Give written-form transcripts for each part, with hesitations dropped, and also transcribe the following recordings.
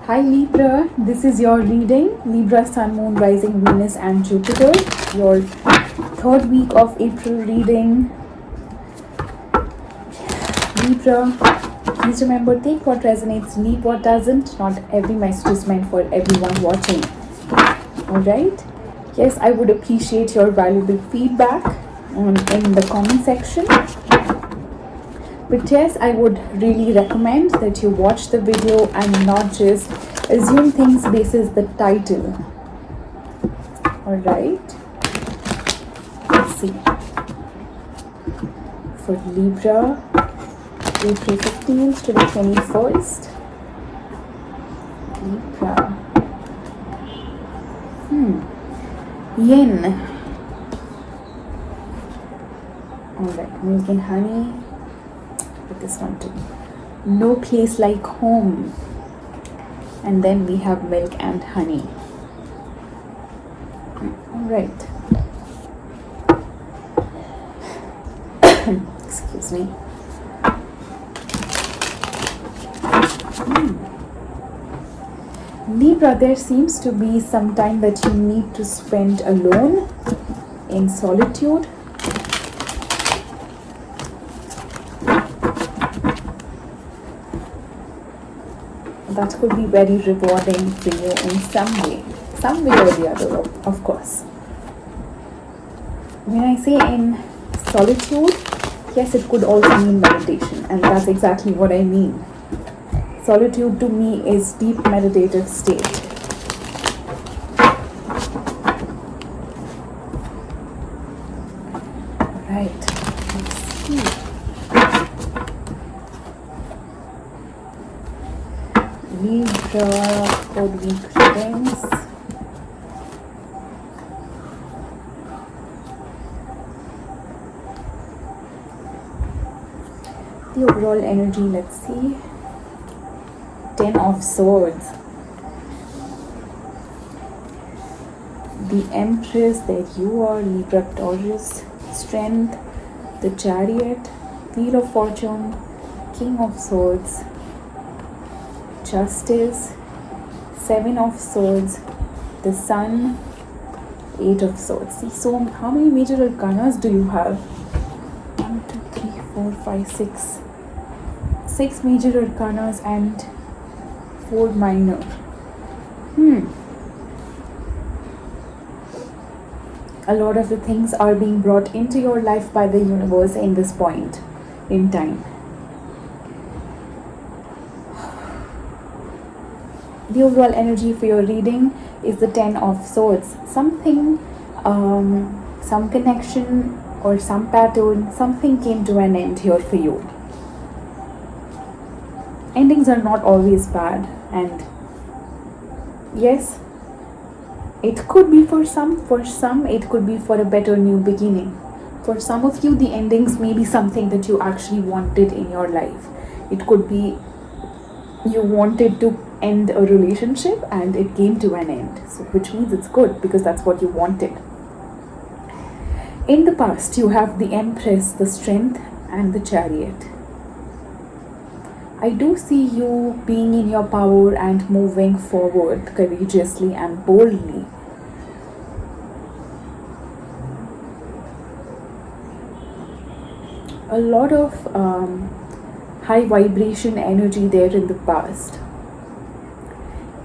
Hi Libra, this is your reading. Libra, Sun, Moon, Rising, Venus and Jupiter. Your third week of April reading. Libra, please remember, take what resonates, leave what doesn't. Not every message is meant for everyone watching. Alright? Yes, I would appreciate your valuable feedback in the comment section. But yes, I would really recommend that you watch the video and not just assume things basis the title. Alright? Let's see. For Libra, April 15th to the 21st. Libra. Yin. Alright, milk and honey. Put this one too. No place like home. And then we have milk and honey. Alright. Excuse me. Libra, there seems to be some time that you need to spend alone in solitude. That could be very rewarding for you in some way or the other, of course. When I say in solitude, yes, it could also mean meditation, and that's exactly what I mean. Solitude to me is deep meditative state. Right, let's see. Libra, 4-week readings. The overall energy, let's see. 10 of Swords. The Empress, there you are, Libra, Taurus. Strength, the Chariot, Wheel of Fortune, King of Swords, Justice, 7 of Swords, the Sun, 8 of Swords. See, so how many major arcanas do you have? 1, 2, 3, 4, 5, 6. 6 major arcanas and 4 minor. A lot of the things are being brought into your life by the universe in this point in time. The overall energy for your reading is the 10 of Swords. Something, some connection or some pattern, something came to an end here for you. Endings are not always bad, and yes, it could be for some it could be for a better new beginning. For some of you, the endings may be something that you actually wanted in your life. It could be you wanted to end a relationship and it came to an end, so which means it's good because that's what you wanted. In the past, you have the Empress, the Strength and the Chariot. I do see you being in your power and moving forward courageously and boldly. A lot of high vibration energy there in the past.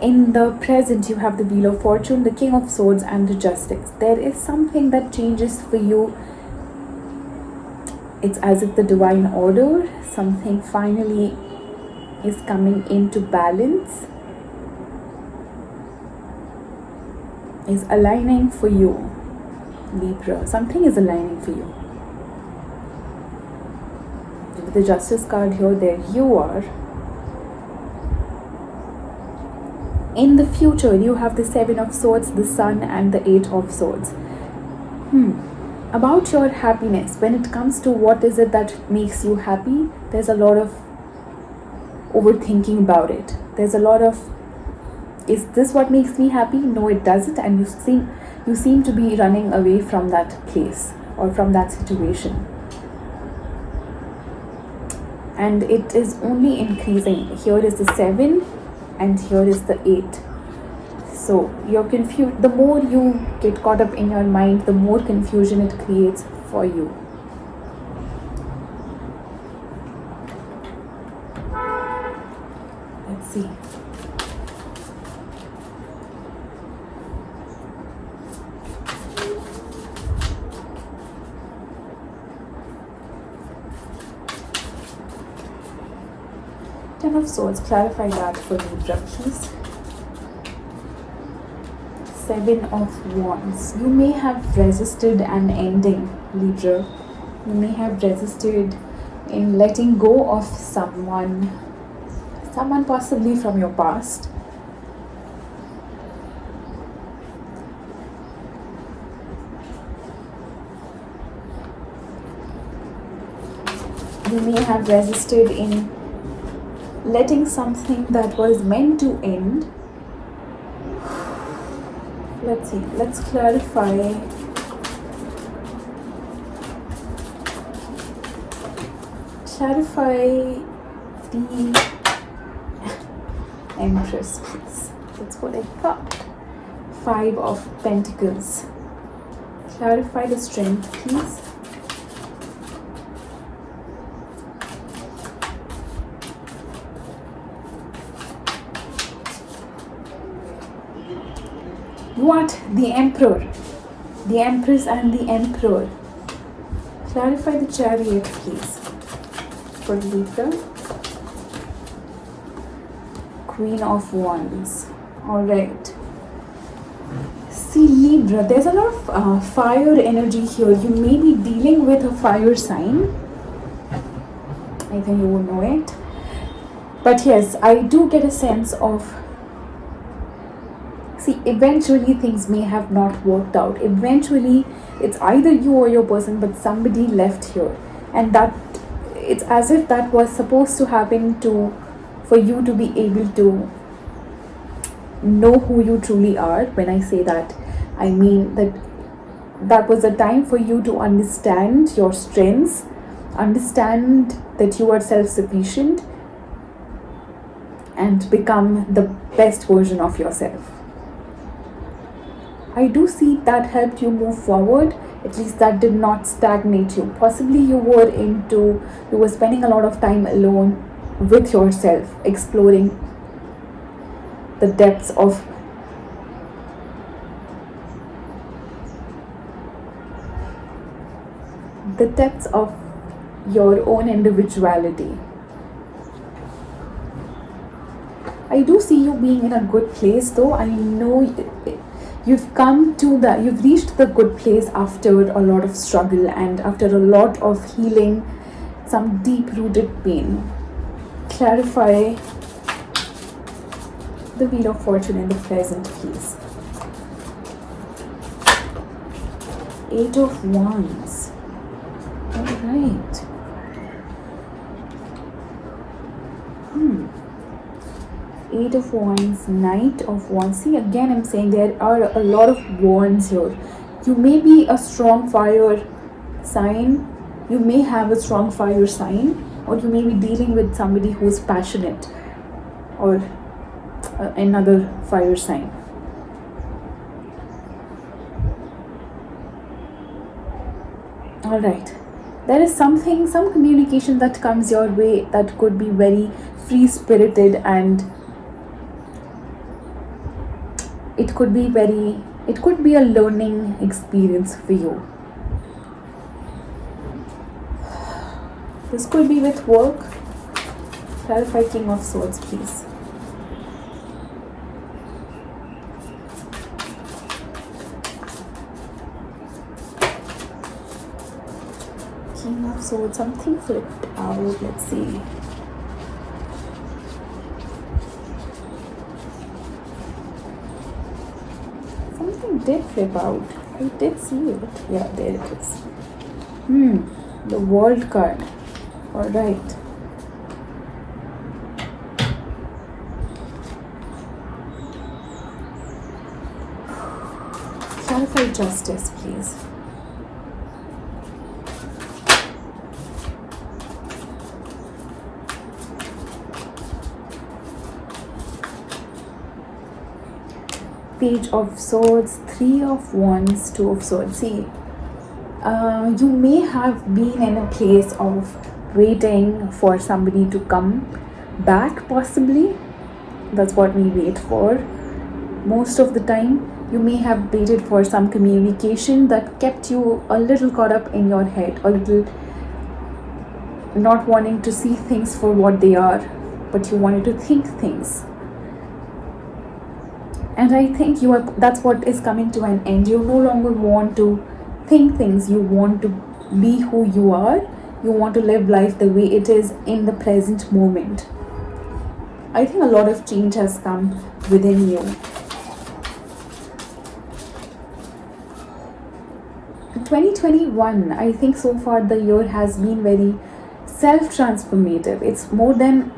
In the present, you have the Wheel of Fortune, the King of Swords and the Justice. There is something that changes for you. It's as if the divine order, something finally is coming into balance, is aligning for you, Libra. Something is aligning for you. With the Justice card here, there you are. In the future, you have the 7 of Swords, the Sun and the 8 of Swords. About your happiness, when it comes to what is it that makes you happy, there's a lot of overthinking about it. There's a lot of, is this what makes me happy? No, it doesn't. And you seem to be running away from that place or from that situation. And it is only increasing. Here is the 7 and here is the 8. So you're confused. The more you get caught up in your mind, the more confusion it creates for you. Let's see. Ten of Swords, clarify that for Libra, please. 7 of Wands. You may have resisted an ending, Libra. You may have resisted in letting go of someone possibly from your past. You may have resisted in letting something that was meant to end. Let's see, let's clarify. The Empress, please. That's what I thought. 5 of Pentacles. Clarify the strength, please. What? The Emperor. The Empress and the Emperor. Clarify the Chariot, please. For Libra. Queen of Wands. Alright. See, Libra, there's a lot of fire energy here. You may be dealing with a fire sign. I think you will know it. But yes, I do get a sense of, see, eventually things may have not worked out. Eventually, it's either you or your person, but somebody left here. And that, it's as if that was supposed to happen for you to be able to know who you truly are. When I say that, I mean that was a time for you to understand your strengths, understand that you are self-sufficient, and become the best version of yourself. I do see that helped you move forward. At least that did not stagnate you. Possibly you were spending a lot of time alone with yourself, exploring the depths of your own individuality. I do see you being in a good place, though. I know you've reached the good place after a lot of struggle and after a lot of healing, some deep-rooted pain. Clarify the Wheel of Fortune in the present, please. 8 of Wands. Alright. 8 of Wands, Knight of Wands. See, again I'm saying there are a lot of wands here. You may be a strong fire sign. You may have a strong fire sign, or you may be dealing with somebody who is passionate, or another fire sign. Alright. There is some communication that comes your way that could be very free-spirited, and it could be a learning experience for you. This could be with work. Clarify King of Swords, please. King of Swords, something flipped out. Let's see. Something did flip out. I did see it. Yeah, there it is. The World card. Alright. Clarify Justice, please. Page of Swords, Three of Wands, Two of Swords. See, you may have been in a place of waiting for somebody to come back, possibly. That's what we wait for most of the time. You may have waited for some communication that kept you a little caught up in your head, a little not wanting to see things for what they are, but you wanted to think things. And I think that's what is coming to an end. You no longer want to think things, you want to be who you are. You want to live life the way it is in the present moment. I think a lot of change has come within you. In 2021, I think so far the year has been very self-transformative. It's more than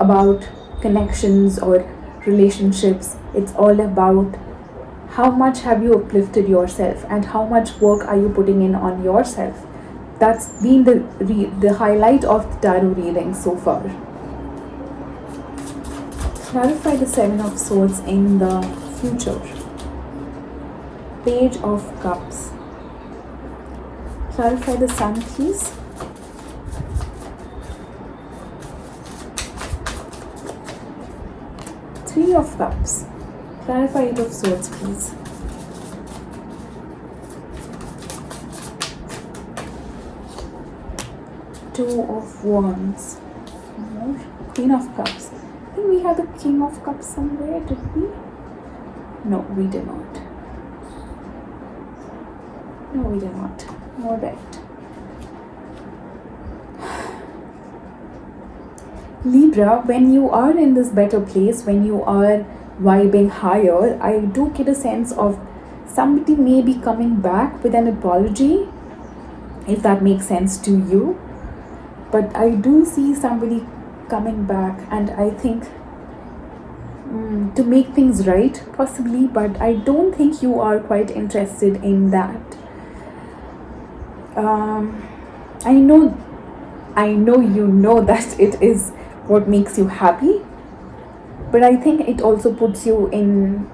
about connections or relationships. It's all about how much have you uplifted yourself and how much work are you putting in on yourself. That's been the highlight of the tarot reading so far. Clarify the Seven of Swords in the future. Page of Cups. Clarify the Sun, please. Three of Cups. Clarify Eight of Swords, please. Two of Wands. More. Queen of Cups. I think we have the King of Cups somewhere, did we? No, we did not. No, we did not. All right. Libra, when you are in this better place, when you are vibing higher, I do get a sense of somebody may be coming back with an apology, if that makes sense to you. But I do see somebody coming back, and I think to make things right, possibly, but I don't think you are quite interested in that. I know you know that it is what makes you happy, but I think it also puts you in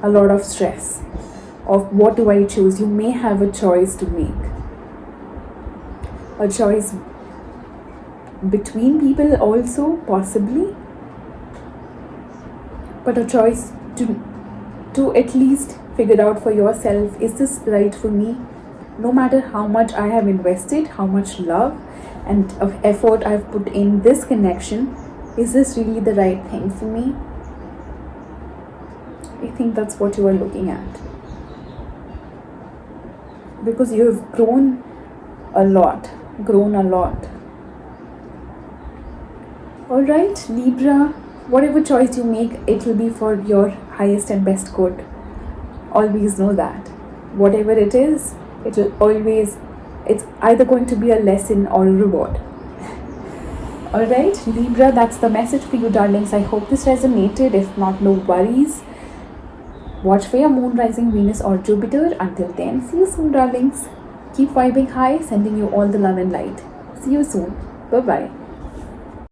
a lot of stress of what do I choose. You may have a choice to make, a choice between people also, possibly, but a choice to at least figure out for yourself, is this right for me? No matter how much I have invested, how much love and of effort I've put in this connection, is this really the right thing for me? I think that's what you are looking at, because you have grown a lot. Alright, Libra, whatever choice you make, it will be for your highest and best good. Always know that. Whatever it is, it will always, it's either going to be a lesson or a reward. Alright, Libra, that's the message for you, darlings. I hope this resonated. If not, no worries. Watch for your moon, rising, Venus or Jupiter. Until then, see you soon, darlings. Keep vibing high, sending you all the love and light. See you soon. Bye-bye.